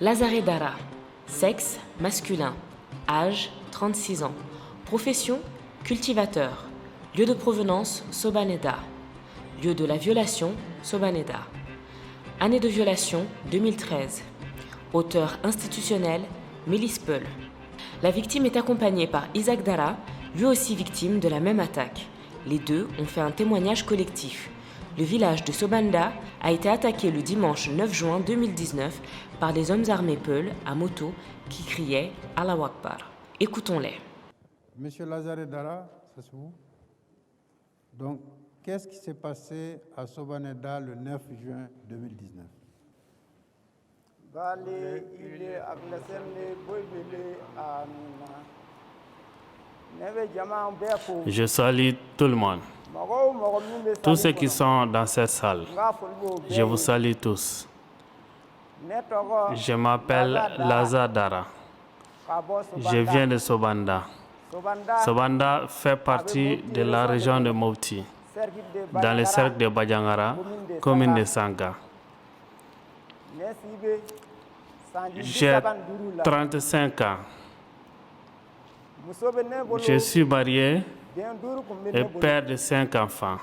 Lazare Dara. Sexe, masculin. Âge, 36 ans. Profession, cultivateur. Lieu de provenance, Sobaneda. Lieu de la violation, Sobaneda. Année de violation, 2013. Auteur institutionnel, Melis Peul. La victime est accompagnée par Isaac Dara, lui aussi victime de la même attaque. Les deux ont fait un témoignage collectif. Le village de Sobanda a été attaqué le dimanche 9 juin 2019 par des hommes armés Peul à moto qui criaient Allahu Akbar. Écoutons-les. Monsieur Lazare Dara, c'est vous. Donc, qu'est-ce qui s'est passé à Sobaneda le 9 juin 2019? Je salue tout le monde. Tous ceux qui sont dans cette salle, je vous salue tous. Je m'appelle Lazare Dara. Je viens de Sobanda. Sobanda fait partie de la région de Mopti, dans le cercle de Badiangara, commune de Sanga. J'ai 35 ans. Je suis marié et père de 5 enfants.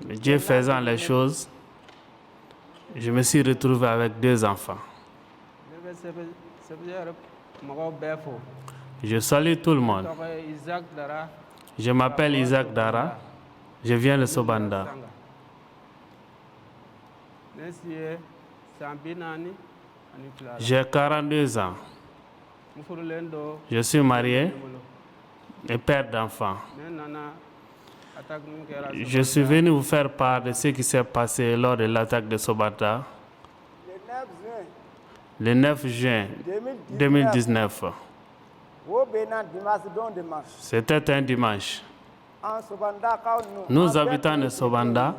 Dieu faisant les choses, je me suis retrouvé avec 2 enfants. Je salue tout le monde. Je m'appelle Isaac Dara. Je viens de Sobanda. J'ai 42 ans. Je suis marié et père d'enfants. Je suis venu vous faire part de ce qui s'est passé lors de l'attaque de Sobanda le 9 juin 2019. C'était un dimanche. Nous, habitants de Sobanda,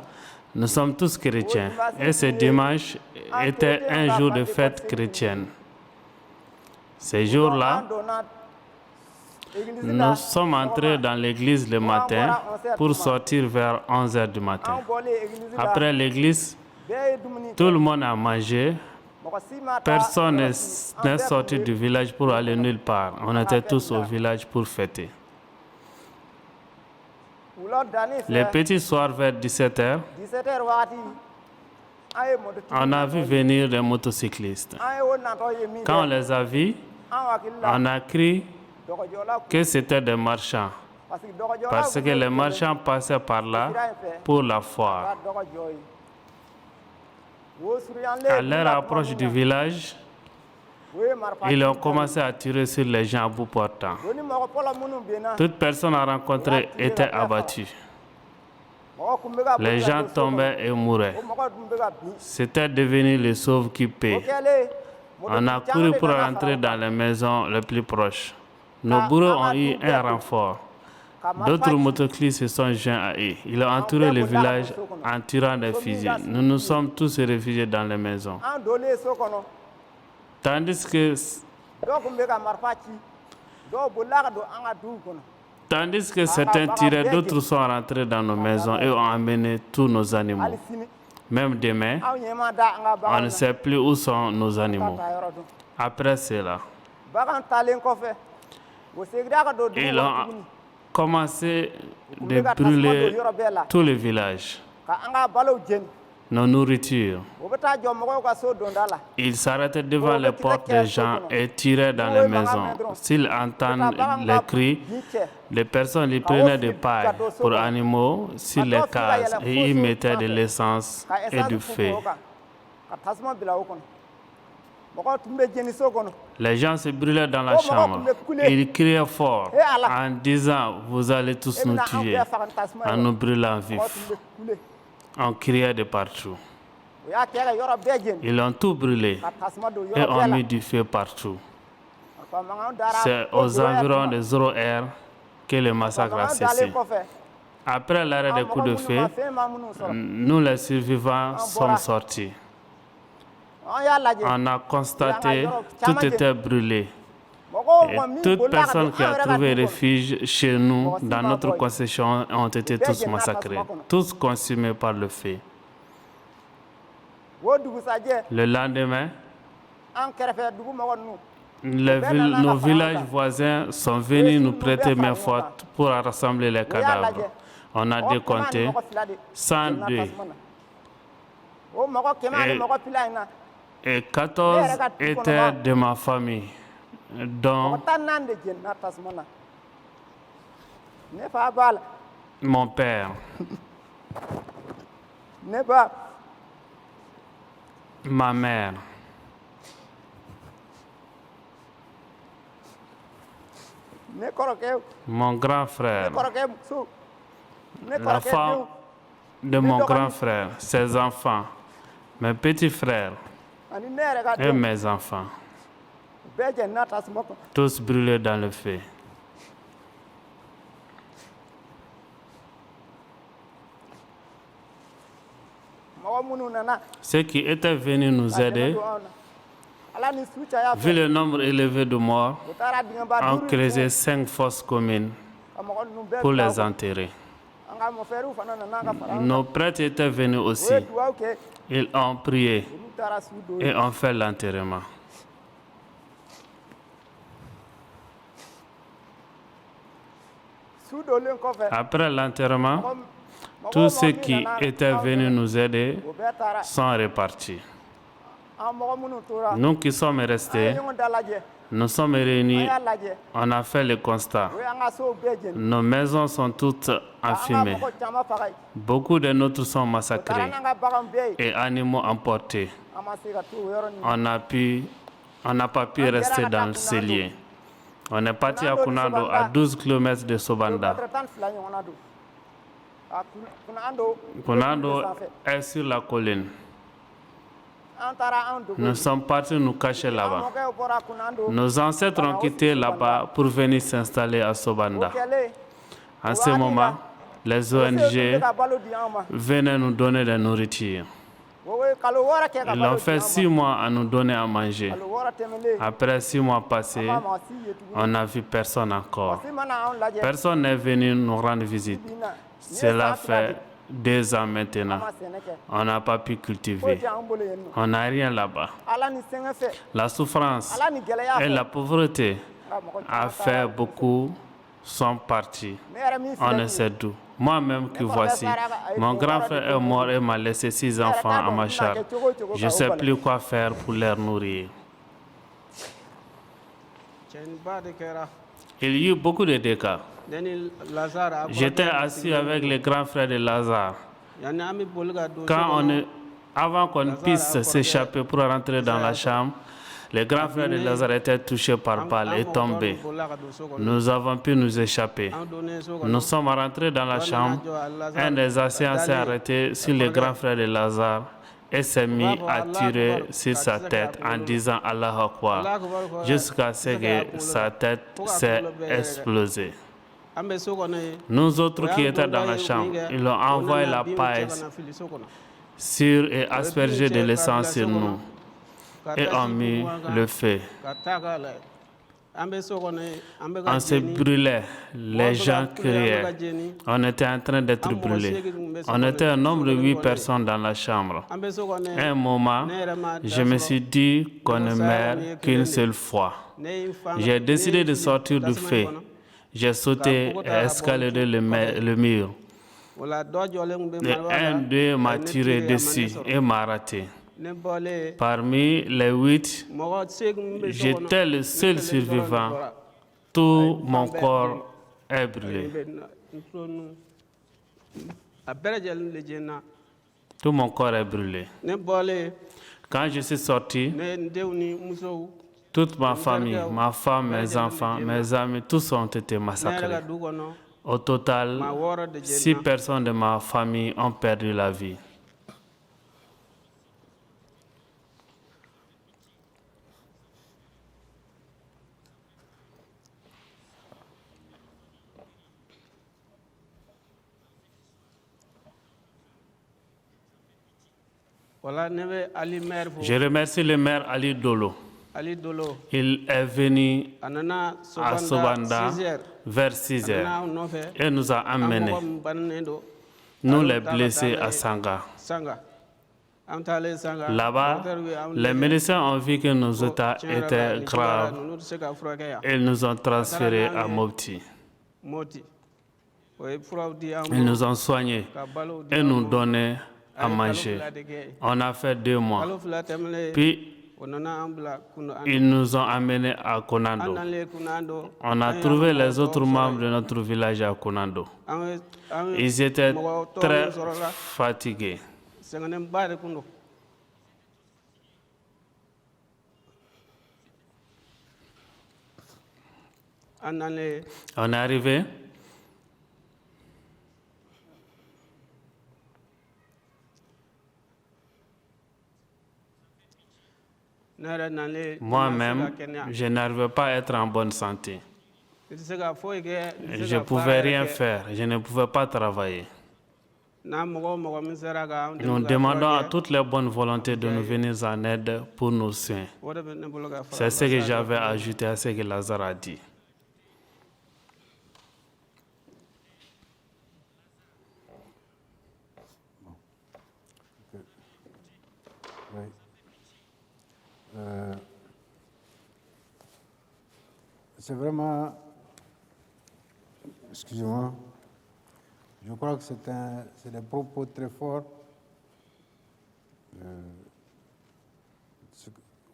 nous sommes tous chrétiens et ce dimanche était un jour de fête chrétienne. Ce jour-là, nous sommes entrés dans l'église le matin pour sortir vers 11 h du matin. Après l'église, tout le monde a mangé. Personne n'est sorti du village pour aller nulle part. On était tous au village pour fêter. Le petit soir vers 17 h, on a vu venir des motocyclistes. Quand on les a vus, on a cru que c'était des marchands, parce que les marchands passaient par là pour la foire. À leur approche du village, ils ont commencé à tirer sur les gens à bout portant. Toute personne rencontrée était abattue. Les gens tombaient et mouraient. C'était devenu le sauve qui paie. On a couru pour rentrer dans les maisons les plus proches. Nos bourreaux ont eu un renfort. D'autres motocyclistes se sont joints à eux. Ils ont entouré le village en tirant des fusils. Nous nous sommes tous réfugiés dans les maisons. Tandis que certains tiraient, d'autres sont rentrés dans nos maisons et ont emmené tous nos animaux. Même demain, on ne sait plus où sont nos animaux. Après cela, ils ont commencé de brûler tout le village, nos nourritures. Ils s'arrêtaient devant les portes des gens et tiraient dans les maisons. S'ils entendent les cris, les personnes les prenaient de paille pour animaux sur les cases et y mettaient de l'essence et du feu. Les gens se brûlaient dans la chambre. Ils criaient fort en disant « Vous allez tous nous tuer » en nous brûlant vifs. On criait de partout. Ils ont tout brûlé et ont mis du feu partout. C'est aux environs de 0 h que le massacre a cessé. Après l'arrêt des coups de feu, nous les survivants sommes sortis. On a constaté que tout était brûlé. Et toute personne qui a trouvé refuge chez nous, dans notre concession, ont été tous massacrés, tous consumés par le feu. Le lendemain, Nos villages voisins sont venus nous prêter main forte pour rassembler les cadavres. On a décompté 102 et 14 étaient de ma famille, dont mon père, ma mère, mon grand frère, la femme de mon grand frère, ses enfants, mes petits frères et mes enfants, tous brûlés dans le feu. Ceux qui étaient venus nous aider, vu le nombre élevé de morts, ont creusé 5 fosses communes pour les enterrer. Nos prêtres étaient venus aussi. Ils ont prié et ont fait l'enterrement. Après l'enterrement, tous ceux qui étaient venus nous aider sont repartis. Nous qui sommes restés, nous sommes réunis, on a fait le constat. Nos maisons sont toutes enfumées. Beaucoup de nôtres sont massacrés et animaux emportés. On n'a pas pu rester dans ces lieux. On est parti à Kunando, à 12 km de Sobanda. Kunando est sur la colline. Nous sommes partis nous cacher là-bas. Nos ancêtres ont quitté là-bas pour venir s'installer à Sobanda. En ce moment, les ONG venaient nous donner de la nourriture. Ils ont fait 6 mois à nous donner à manger. Après 6 mois passés, on n'a vu personne encore. Personne n'est venu nous rendre visite. Cela fait 2 ans maintenant. On n'a pas pu cultiver. On n'a rien là-bas. La souffrance et la pauvreté a fait beaucoup sont partis. On ne sait d'où. Moi-même que voici, mon grand frère est mort et m'a laissé 6 enfants à ma charge. Je ne sais plus quoi faire pour les nourrir. Il y a eu beaucoup de dégâts. J'étais assis avec les grands frères de Lazare. Avant qu'on puisse s'échapper pour rentrer dans la chambre, les grands frères de Lazare étaient touchés par balle et tombés. Nous avons pu nous échapper. Nous sommes rentrés dans la chambre. Un des anciens s'est arrêté sur les grands frères de Lazare et s'est mis à tirer sur sa tête en disant Allah Akbar, jusqu'à ce que sa tête s'est explosée. Nous autres qui étaient dans la chambre, ils ont envoyé la paille sur et aspergé de l'essence sur nous et ont mis le feu. On se brûlait, les gens criaient. On était en train d'être brûlés. On était un nombre de 8 personnes dans la chambre. À un moment, je me suis dit qu'on ne meurt qu'une seule fois. J'ai décidé de sortir du feu. J'ai sauté et escaladé le mur. Et un d'eux m'a tiré dessus et m'a raté. Parmi les 8, j'étais le seul survivant. Tout mon corps est brûlé. Tout mon corps est brûlé. Quand je suis sorti, toute ma famille, ma femme, mes enfants, mes amis, tous ont été massacrés. Au total, 6 personnes de ma famille ont perdu la vie. Je remercie le maire Ali Dolo. Il est venu à Sobanda vers 6 heures et nous a emmenés, nous les blessés, à Sanga. Là-bas, les médecins ont vu que nos états étaient graves et ils nous ont transférés à Mopti. Ils nous ont soignés et nous donnaient à manger. On a fait 2 mois. Puis, ils nous ont amenés à Konando. On a trouvé les autres membres de notre village à Konando. Ils étaient très fatigués. On est arrivé. Moi-même, je n'arrivais pas à être en bonne santé. Je ne pouvais rien faire, je ne pouvais pas travailler. Nous demandons à toutes les bonnes volontés de nous venir en aide pour nos soins. C'est ce que j'avais ajouté à ce que Lazare a dit. C'est vraiment, excusez-moi, je crois que c'est des propos très forts.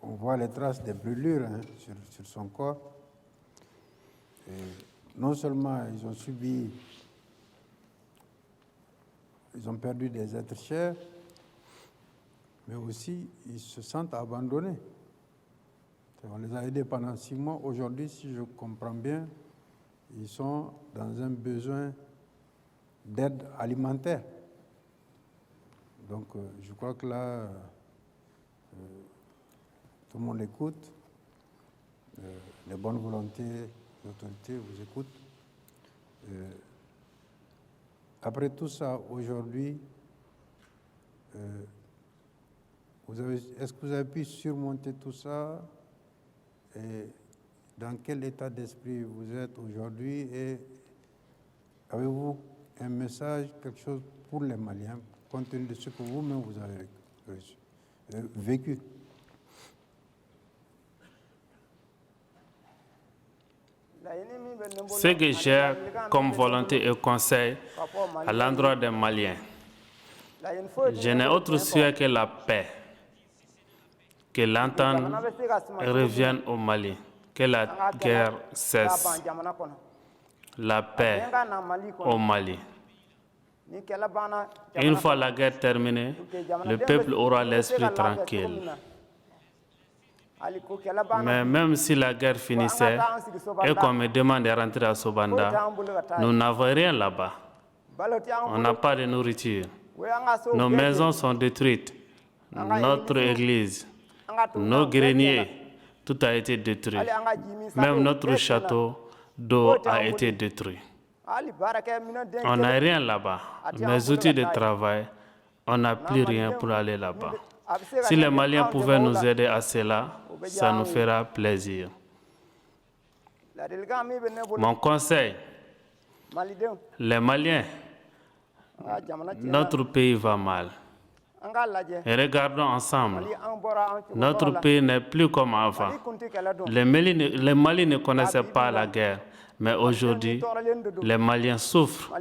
On voit les traces des brûlures sur son corps. Et non seulement ils ont perdu des êtres chers, mais aussi ils se sentent abandonnés. On les a aidés pendant 6 mois. Aujourd'hui, si je comprends bien, ils sont dans un besoin d'aide alimentaire. Donc, je crois que là, tout le monde écoute. Les bonnes volontés, les autorités vous écoutent. Après tout ça, aujourd'hui, est-ce que vous avez pu surmonter tout ça? Et dans quel état d'esprit vous êtes aujourd'hui? Et avez-vous un message, quelque chose pour les Maliens, compte tenu de ce que vous-même vous avez vécu? Ce que j'ai comme volonté et conseil à l'endroit des Maliens, je n'ai autre souhait que la paix, que l'entente revienne au Mali, que la guerre cesse, la paix au Mali. Une fois la guerre terminée, le peuple aura l'esprit tranquille. Mais même si la guerre finissait et qu'on me demande de rentrer à Sobanda, nous n'avons rien là-bas. On n'a pas de nourriture. Nos maisons sont détruites. Notre église, nos greniers, tout a été détruit. Même notre château d'eau a été détruit. On n'a rien là-bas. Mes outils de travail, on n'a plus rien pour aller là-bas. Si les Maliens pouvaient nous aider à cela, ça nous fera plaisir. Mon conseil, les Maliens, notre pays va mal. Et regardons ensemble, notre pays n'est plus comme avant. Les Maliens ne connaissaient pas la guerre, mais aujourd'hui, les Maliens souffrent.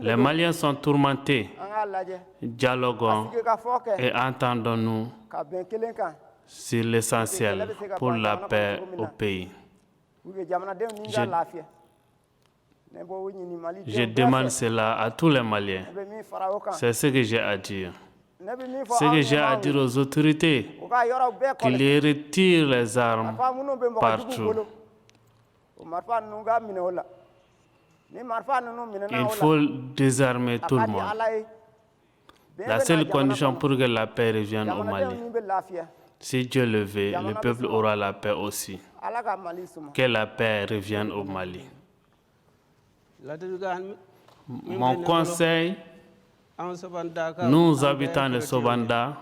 Les Maliens sont tourmentés. Dialoguons et entendons-nous sur l'essentiel pour la paix au pays. Je demande cela à tous les Maliens. C'est ce que j'ai à dire. Ce que j'ai à dire aux autorités, qu'ils retirent les armes partout. Il faut désarmer tout le monde. La seule condition pour que la paix revienne au Mali, si Dieu le veut, le peuple aura la paix aussi. Que la paix revienne au Mali. Mon conseil, nous habitants de Sobanda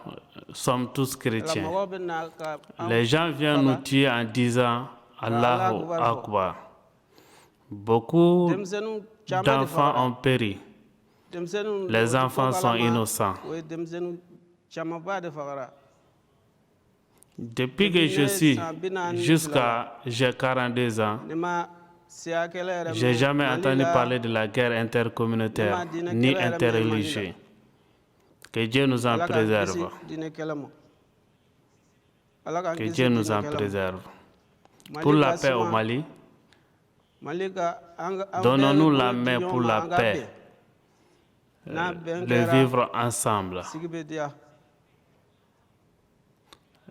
sommes tous chrétiens. Les gens viennent nous tuer en disant Allahu Akbar. Beaucoup d'enfants ont péri. Les enfants sont innocents. Depuis que je suis jusqu'à j'ai 42 ans, j'ai jamais entendu parler de la guerre intercommunautaire ni interreligieuse. Que Dieu nous en préserve. Que Dieu nous en préserve. Pour la paix au Mali, donnons-nous la main pour la paix, le vivre ensemble.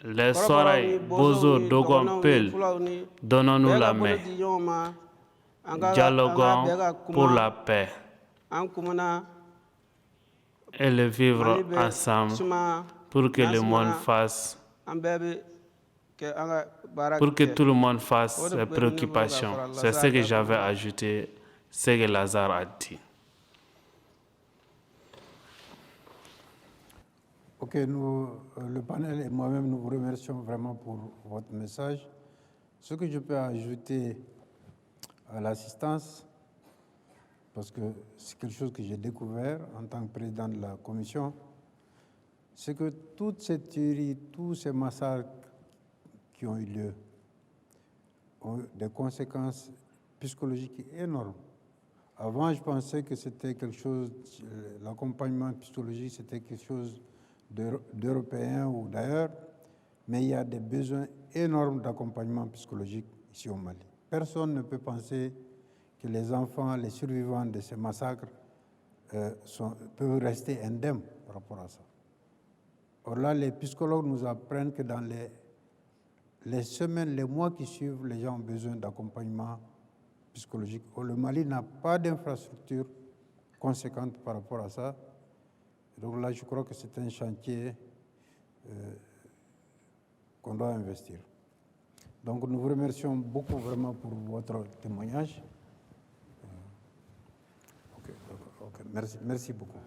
Les Soraï, Bozo, Dogon, Peul, donnons-nous la main. Dialoguons pour la paix et le vivre ensemble pour que le monde fasse, pour que tout le monde fasse ses préoccupations. C'est ce que j'avais ajouté, ce que Lazare a dit. Ok, le panel et moi-même, nous vous remercions vraiment pour votre message. Ce que je peux ajouter à l'assistance, parce que c'est quelque chose que j'ai découvert en tant que président de la commission, c'est que toutes ces tueries, tous ces massacres qui ont eu lieu ont eu des conséquences psychologiques énormes. Avant, je pensais que c'était quelque chose, l'accompagnement psychologique, c'était quelque chose d'européen ou d'ailleurs, mais il y a des besoins énormes d'accompagnement psychologique ici au Mali. Personne ne peut penser que les enfants, les survivants de ces massacres peuvent rester indemnes par rapport à ça. Or là, les psychologues nous apprennent que dans les semaines, les mois qui suivent, les gens ont besoin d'accompagnement psychologique. Or, le Mali n'a pas d'infrastructure conséquente par rapport à ça. Donc là, je crois que c'est un chantier qu'on doit investir. Donc nous vous remercions beaucoup vraiment pour votre témoignage. Merci beaucoup.